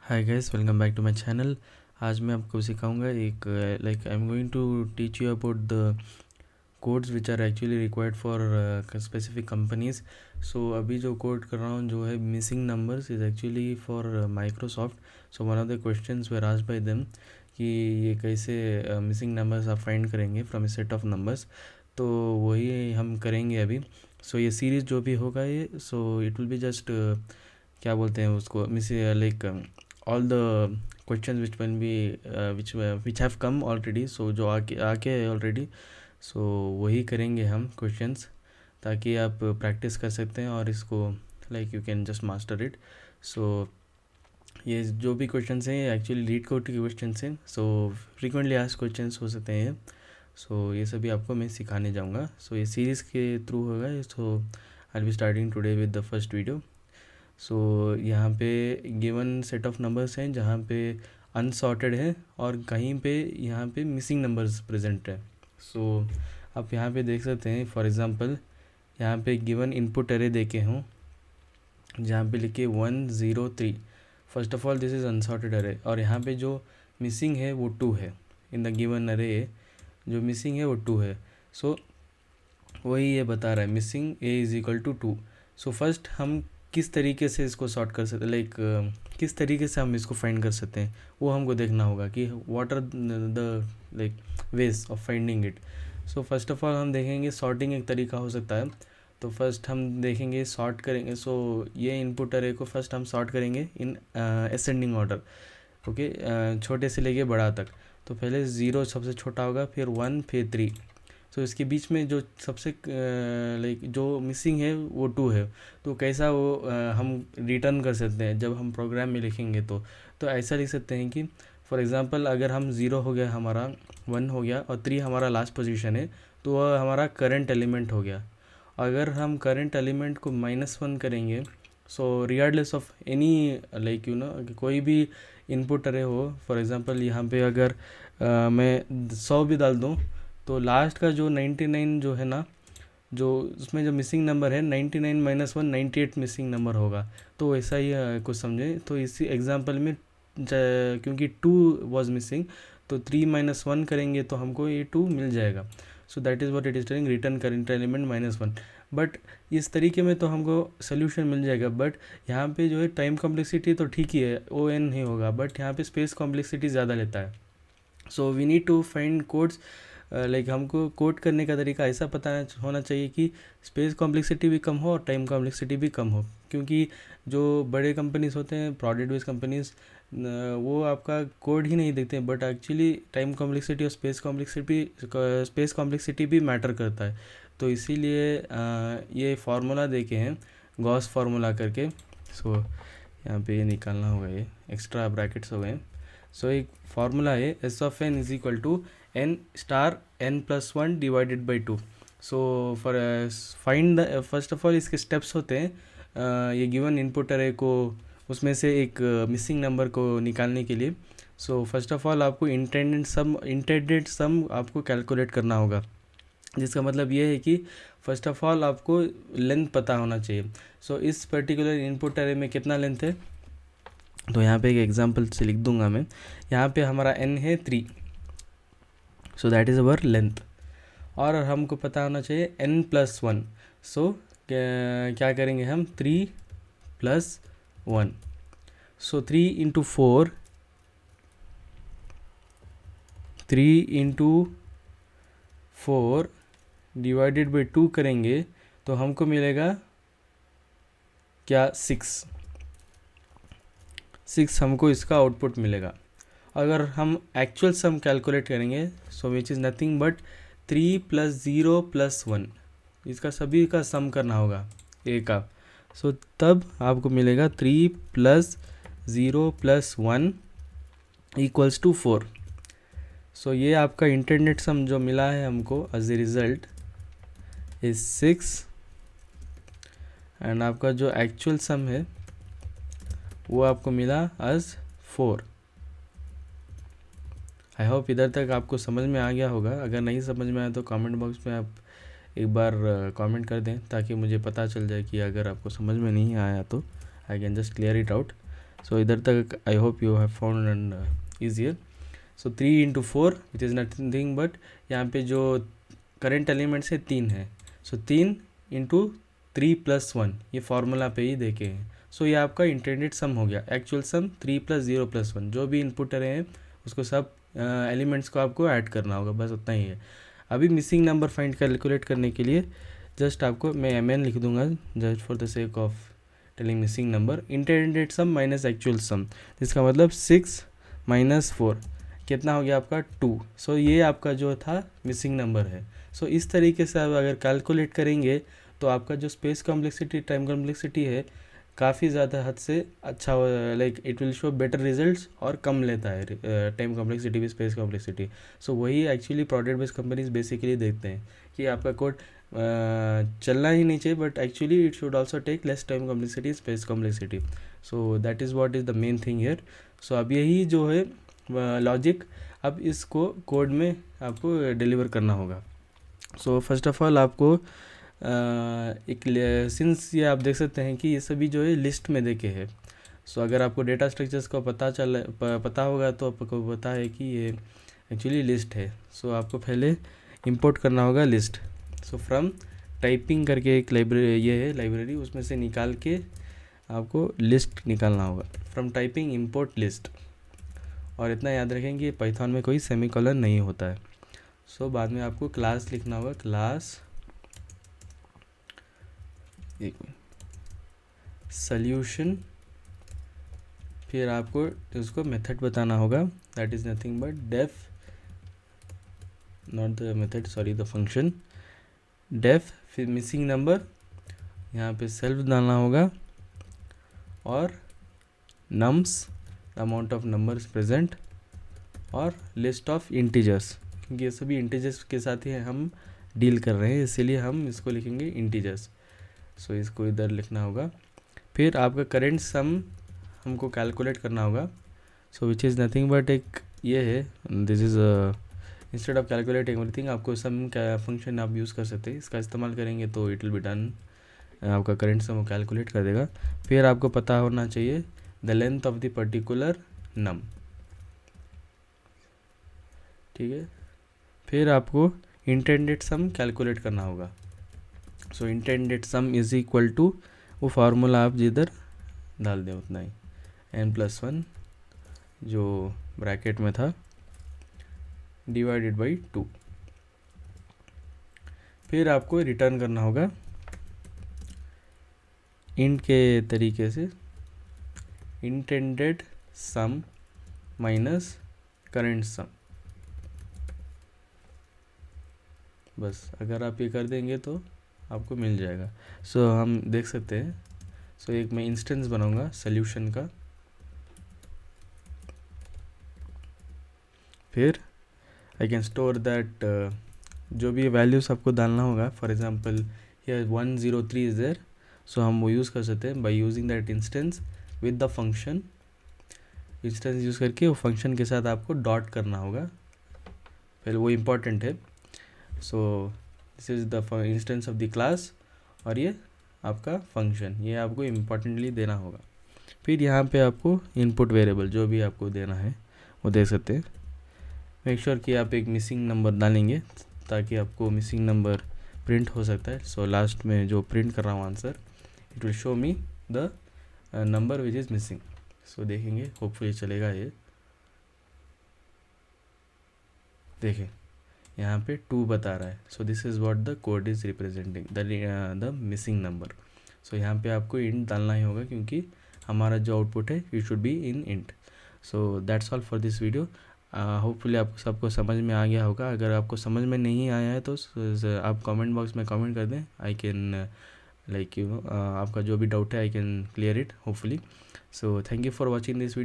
Hi guys, welcome back to my channel. आज मैं आपको सिखाऊंगा एक I am going to teach you about the codes which are actually required for specific companies. So अभी जो code कर रहा हूँ जो है missing numbers is actually for Microsoft. So one of the questions were asked by them कि ये कैसे मिसिंग नंबर्स आप फाइंड करेंगे from a set of numbers. तो वही हम करेंगे अभी। सो ये सीरीज़ जो भी होगा ये इट विल बी जस्ट क्या बोलते हैं उसको miss like all the questions which will be which have come already, so जो आके है already, so वही करेंगे हम questions ताकि आप प्रैक्टिस कर सकते हैं और इसको like you can just master it. So ये जो भी क्वेश्चंस हैं ये एक्चुअली लीड कोड के क्वेश्चंस हैं, सो फ्रीक्वेंटली आस्क्ड क्वेश्चंस हो सकते हैं। सो ये सभी आपको मैं सिखाने जाऊँगा। सो ये सीरीज़ के थ्रू होगा। So I will be starting today with the first video. So यहाँ पे गिवन सेट ऑफ नंबर्स हैं जहाँ पे अनसॉर्टेड है और कहीं पे यहाँ पे मिसिंग नंबर्स प्रेजेंट है। सो आप यहाँ पे देख सकते हैं, फॉर एग्जांपल यहाँ पे गिवन इनपुट अरे देखे हों जहाँ पे लिखे 103। First of all this is unsorted अरे और यहाँ पे जो मिसिंग है वो 2 है। इन द गिवन अरे जो मिसिंग है वो 2 है। सो वही ये बता रहा है missing a is equal to 2। So first हम किस तरीके से इसको सॉर्ट कर सकते लाइक किस तरीके से हम इसको फाइंड कर सकते हैं वो हमको देखना होगा कि what are the like ways of finding it. So first of all हम देखेंगे सॉर्टिंग एक तरीका हो सकता है। तो फर्स्ट हम देखेंगे सॉर्ट करेंगे। सो ये इनपुट अरे को फर्स्ट हम सॉर्ट करेंगे इन असेंडिंग ऑर्डर। ओके, छोटे से लेके बड़ा तक। तो पहले 0 सबसे छोटा होगा, फिर 1, फिर 3। तो इसके बीच में जो सबसे लाइक जो मिसिंग है वो 2 है। तो कैसा वो हम रिटर्न कर सकते हैं जब हम प्रोग्राम में लिखेंगे। तो ऐसा लिख सकते हैं कि फॉर एग्ज़ाम्पल अगर हम 0 हो गया हमारा, 1 हो गया और 3 हमारा लास्ट पोजीशन है तो वह हमारा करंट एलिमेंट हो गया। अगर हम करंट एलिमेंट को -1 करेंगे, सो रिगार्डलेस ऑफ एनी लाइक कोई भी इनपुट अरे हो, फॉर एग्ज़ाम्पल यहाँ पे अगर मैं 100 भी डाल दूँ तो लास्ट का जो 99 जो है ना, जो उसमें जो मिसिंग नंबर है 99 - 1 98 मिसिंग नंबर होगा। तो वैसा ही कुछ समझे। तो इसी एग्जांपल में क्योंकि 2 वाज मिसिंग तो 3 - 1 करेंगे तो हमको ये 2 मिल जाएगा। सो that is what it is telling, return current element -1। But इस तरीके में तो हमको सोल्यूशन मिल जाएगा। बट यहाँ पे जो है टाइम कॉम्प्लेक्सिटी तो ठीक ही है, ON नहीं होगा, बट यहाँ पे स्पेस कॉम्प्लेक्सिटी ज़्यादा लेता है। So we need to find codes like हमको कोड करने का तरीका ऐसा पता होना चाहिए कि स्पेस कॉम्प्लेक्सिटी भी कम हो और टाइम कॉम्प्लेक्सिटी भी कम हो। क्योंकि जो बड़े कंपनीज होते हैं, प्रोडक्ट बेस्ड कंपनीज, वो आपका कोड ही नहीं देखते हैं, बट एक्चुअली टाइम कॉम्प्लेक्सिटी और स्पेस कॉम्प्लेक्सिटी भी मैटर करता है। तो इसीलिए ये फार्मूला देखे हैं गॉस फार्मूला करके। सो यहाँ पे ये निकालना होगा, ये एक्स्ट्रा ब्रैकेट्स हो गए। सो एक फार्मूला है S(n) is equal to n star n+1 divided by 2। So for find the first of all इसके स्टेप्स होते हैं ये गिवन इनपुट अरे को उसमें से एक मिसिंग नंबर को निकालने के लिए। सो फर्स्ट ऑफ ऑल आपको इंटेंडेड सम आपको कैलकुलेट करना होगा, जिसका मतलब ये है कि फर्स्ट ऑफ ऑल आपको लेंथ पता होना चाहिए। सो इस पर्टिकुलर इनपुट अरे में कितना लेंथ है, तो यहाँ पे एक एग्जांपल से लिख दूंगा मैं। यहाँ पे हमारा n है 3, सो दैट इज़ अवर लेंथ। और हमको पता होना चाहिए n+1। सो क्या करेंगे हम, 3 + 1। सो 3 × 4, 3 × 4 डिवाइडेड बाई 2 करेंगे तो हमको मिलेगा क्या, 6 हमको इसका आउटपुट मिलेगा। अगर हम एक्चुअल सम कैलकुलेट करेंगे, सो विच इज़ नथिंग बट 3 + 0 + 1, इसका सभी का सम करना होगा ए का। सो तब आपको मिलेगा 3 + 0 + 1 = 4। सो ये आपका इंटरनेट सम जो मिला है हमको as a result is 6। And आपका जो एक्चुअल सम है वो आपको मिला एज 4। आई होप इधर तक आपको समझ में आ गया होगा। अगर नहीं समझ में आया तो कमेंट बॉक्स में आप एक बार कमेंट कर दें ताकि मुझे पता चल जाए कि अगर आपको समझ में नहीं आया तो I can just clear it out. So इधर तक I hope you have found and easier. So 3 into 4 which is nothing but यहाँ पे जो करेंट एलिमेंट्स है 3 है. सो 3 इंटू 3 + 1 ये फार्मूला पे ही देखे हैं. सो ये आपका इंटेंडेड सम हो गया. एक्चुअल सम 3 + 0 + 1 जो भी इनपुट रहे हैं उसको सब एलिमेंट्स को आपको ऐड करना होगा, बस उतना ही है. अभी मिसिंग नंबर फाइंड कैलकुलेट करने के लिए जस्ट आपको मैं mn लिख दूंगा just for the sake of telling missing number. Intended sum minus actual sum, इसका मतलब 6 - 4 कितना हो गया आपका 2. सो ये आपका जो था मिसिंग नंबर है. सो इस तरीके से आप अगर कैलकुलेट करेंगे तो आपका जो स्पेस कॉम्प्लेक्सिटी टाइम कॉम्प्लेक्सिटी है काफ़ी ज़्यादा हद से अच्छा, like it will show better results और कम लेता है टाइम कॉम्प्लेक्सिटी भी स्पेस कॉम्प्लेक्सिटी. सो वही actually product based companies basically देखते हैं कि आपका कोड चलना ही नहीं चाहिए but actually it should also take less time complexity space complexity. So that is what is the main thing here. So अब यही जो है लॉजिक अब इसको कोड में आपको डिलीवर करना होगा. सो फर्स्ट ऑफ ऑल आपको एक सिंस ये आप देख सकते हैं कि ये सभी जो है लिस्ट में देखे हैं. सो अगर आपको डेटा स्ट्रक्चर्स का पता होगा तो आपको पता है कि ये एक्चुअली लिस्ट है. सो आपको पहले इंपोर्ट करना होगा लिस्ट. सो फ्रॉम टाइपिंग करके एक लाइब्रेरी ये है लाइब्रेरी, उसमें से निकाल के आपको लिस्ट निकालना होगा. From typing import list. और इतना याद रखें कि पाइथन में कोई सेमीकोलन नहीं होता है. सो बाद में आपको क्लास लिखना होगा, क्लास सॉल्यूशन. फिर आपको उसको मेथड बताना होगा, that is nothing but def, not the method sorry the function def. फिर मिसिंग नंबर यहाँ पे सेल्फ डालना होगा और nums amount of numbers present और लिस्ट ऑफ इंटीजर्स, क्योंकि ये सभी इंटीजर्स के साथ ही हम डील कर रहे हैं इसीलिए हम इसको लिखेंगे इंटीजर्स. सो इसको इधर लिखना होगा. फिर आपका करेंट सम हमको कैलकुलेट करना होगा. सो विच इज़ नथिंग बट एक ये है, this is instead of calculating everything आपको सम का फंक्शन आप यूज़ कर सकते हैं. इसका इस्तेमाल करेंगे तो इट विल बी डन, आपका करेंट सम कैलकुलेट कर देगा. फिर आपको पता होना चाहिए the length of the particular num, ठीक है. फिर आपको इंटेंडेड सम कैलकुलेट करना होगा. So intended sum is equal to वो फार्मूला आप जिधर डाल दें उतना ही, n+1 जो ब्रैकेट में था डिवाइडेड बाई 2. फिर आपको रिटर्न करना होगा इंट के तरीके से इंटेंडेड सम माइनस करेंट सम. बस अगर आप ये कर देंगे तो आपको मिल जाएगा. सो हम देख सकते हैं. सो एक मैं इंस्टेंस बनाऊंगा सॉल्यूशन का. फिर आई कैन स्टोर दैट जो भी वैल्यूज़ आपको डालना होगा. For example here 103 is there. So हम वो यूज़ कर सकते हैं by using that instance with the function. Instance use करके वो फंक्शन के साथ आपको डॉट करना होगा, फिर वो इम्पॉर्टेंट है. So this is the instance of the class और ये आपका फंक्शन, ये आपको इम्पॉर्टेंटली देना होगा. फिर यहाँ पे आपको इनपुट वेरिएबल जो भी आपको देना है वो दे सकते हैं. मेक श्योर कि आप एक मिसिंग नंबर डालेंगे ताकि आपको मिसिंग नंबर प्रिंट हो सकता है. सो लास्ट में जो प्रिंट कर रहा हूँ answer, it will show me the number which is missing. So देखेंगे होपफुली चलेगा ये. देखें यहाँ पे 2 बता रहा है. So this is what the code is representing the missing number. So यहाँ पे आपको इंट डालना ही होगा क्योंकि हमारा जो आउटपुट है it should be in int. So that's all for this video. Hopefully आपको सबको समझ में आ गया होगा. अगर आपको समझ में नहीं आया है तो आप कमेंट बॉक्स में कमेंट कर दें. आई कैन लाइक आपका जो भी डाउट है I can clear it hopefully. So thank you for watching this video.